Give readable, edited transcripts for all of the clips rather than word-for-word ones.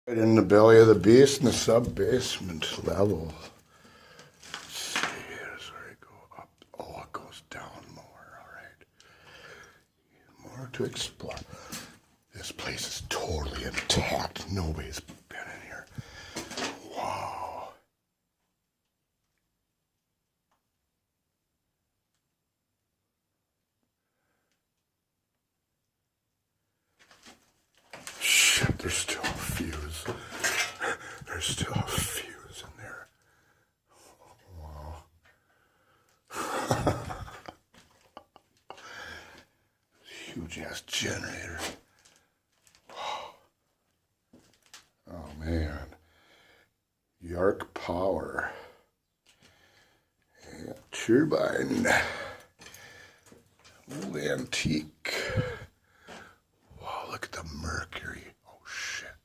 Right in the belly of the beast in the sub-basement level. Let's see, here's where I go up. Oh, it goes down more, all right. More to explore. This place is totally intact. Nobody's been in here. Wow. Shit, there's still a fuse. There's still a fuse in there. Wow. Huge ass generator. Oh man. Yark power. Yeah, turbine. Old antique. Wow, look at the mercury. Oh shit.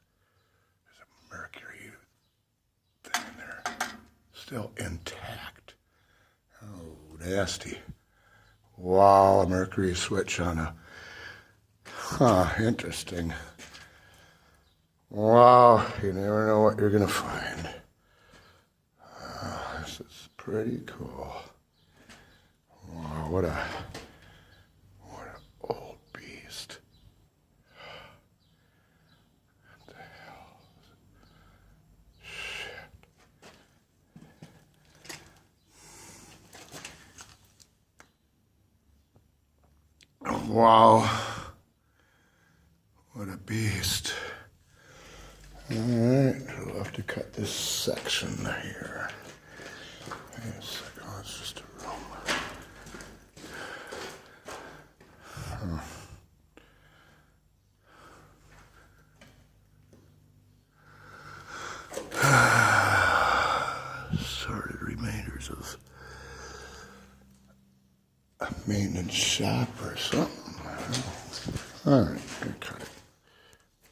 There's a mercury thing in there. Still intact. Oh, nasty. Wow, a mercury switch on a... Huh, interesting. Wow, you never know what you're gonna find. This is pretty cool. Wow, what an old beast. What the hell? Shit. Wow. What a beast. Alright, we'll have to cut this section here. Wait a second, oh, it's just a room. Sorted remainders of a maintenance shop or something. Alright, good cut.